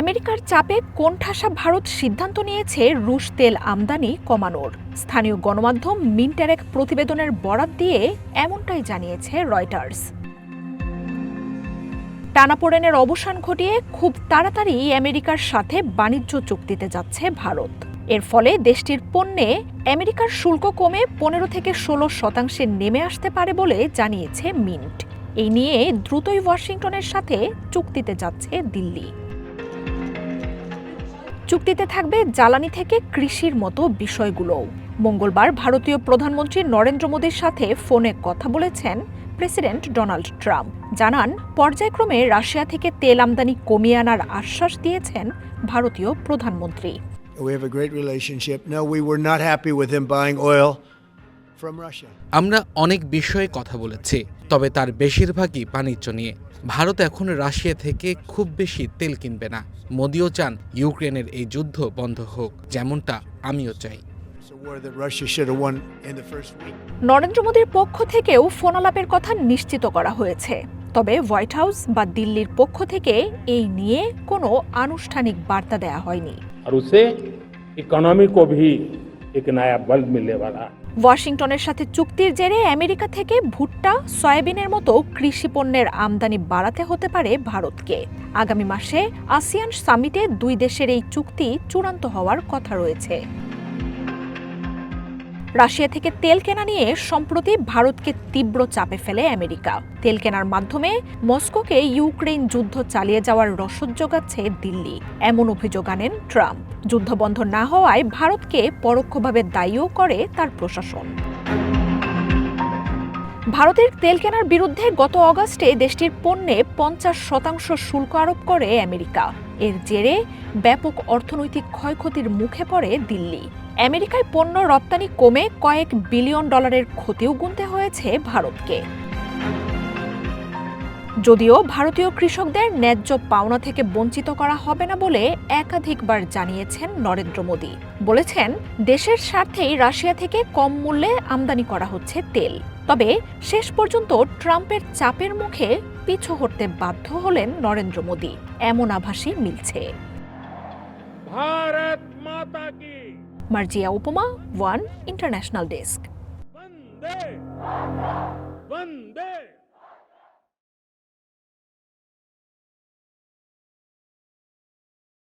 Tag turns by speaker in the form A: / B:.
A: আমেরিকার চাপে কোণঠাসা ভারত সিদ্ধান্ত নিয়েছে রুশ তেল আমদানি কমানোর। স্থানীয় গণমাধ্যম মিন্টের এক প্রতিবেদনের বরাত দিয়ে এমনটাই জানিয়েছে রয়টার্স। টানাপোড়েনের অবসান ঘটিয়ে খুব তাড়াতাড়ি আমেরিকার সাথে বাণিজ্য চুক্তিতে যাচ্ছে ভারত। এর ফলে দেশটির পণ্যে আমেরিকার শুল্ক কমে 15 থেকে 16% নেমে আসতে পারে বলে জানিয়েছে মিন্ট। এই নিয়ে দ্রুতই ওয়াশিংটনের সাথে চুক্তিতে যাচ্ছে দিল্লি। চুক্তিতে থাকবে জ্বালানি থেকে কৃষির মতো বিষয়গুলোও। মঙ্গলবার ভারতীয় প্রধানমন্ত্রী নরেন্দ্র মোদীর সাথে ফোনে কথা বলেছেন প্রেসিডেন্ট ডোনাল্ড ট্রাম্প। জানান, পর্যায়ক্রমে রাশিয়া থেকে তেল আমদানি কমিয়ে আনার আশ্বাস দিয়েছেন ভারতীয় প্রধানমন্ত্রী।
B: আমরা অনেক বিষয়ে কথা বলেছি, তবে তার বেশিরভাগই বাণিজ্য নিয়ে। ভারত এখন রাশিয়া থেকে খুব বেশি তেল কিনবে না। মোদিও চান ইউক্রেনের এই যুদ্ধ বন্ধ হোক, যেমনটা আমিও চাই।
A: নরেন্দ্র মোদীর পক্ষ থেকেও ফোনালাপের কথা নিশ্চিত করা হয়েছে, তবে হোয়াইট হাউস বা দিল্লির পক্ষ থেকে এই নিয়ে কোনো আনুষ্ঠানিক বার্তা দেয়া হয়নি। ওয়াশিংটনের সাথে চুক্তির জেরে আমেরিকা থেকে ভুট্টা, সয়াবিনের মতো কৃষি পণ্যের আমদানি বাড়াতে হতে পারে ভারতকে। আগামী মাসে আসিয়ান সামিটে দুই দেশের এই চুক্তি চূড়ান্ত হওয়ার কথা রয়েছে। রাশিয়া থেকে তেল কেনা নিয়ে সম্প্রতি ভারতকে তীব্র চাপে ফেলে আমেরিকা। তেল কেনার মাধ্যমে মস্কোকে ইউক্রেন যুদ্ধ চালিয়ে যাওয়ার রসদ যোগাচ্ছে দিল্লি, এমন অভিযোগ আনেন ট্রাম্প। যুদ্ধ বন্ধ না হওয়ায় ভারতকে পরোক্ষভাবে দায়ীও করে তার প্রশাসন। ভারতের তেল কেনার বিরুদ্ধে গত অগাস্টে দেশটির পণ্যে 50% শুল্ক আরোপ করে আমেরিকা। এর জেরে ব্যাপক অর্থনৈতিক ক্ষয়ক্ষতির মুখে পড়ে দিল্লি। আমেরিকায় পণ্য রপ্তানি কমে কয়েক বিলিয়ন ডলারের ক্ষতিও গুনতে হয়েছে ভারতকে। যদিও ভারতীয় কৃষকদের ন্যায্য পাওনা থেকে বঞ্চিত করা হবে না বলে একাধিকবার জানিয়েছেন নরেন্দ্র মোদী। বলেছেন, দেশের স্বার্থেই রাশিয়া থেকে কম মূল্যে আমদানি করা হচ্ছে তেল। তবে শেষ পর্যন্ত ট্রাম্পের চাপের মুখে পিছু হটতে বাধ্য হলেন নরেন্দ্র মোদী, এমন আভাসই মিলছে।
C: ভারত মাতা কি।
A: মার্জিয়া উপমা, ওয়ান ইন্টারন্যাশনাল ডেস্ক।
C: বন্দে বন্দে।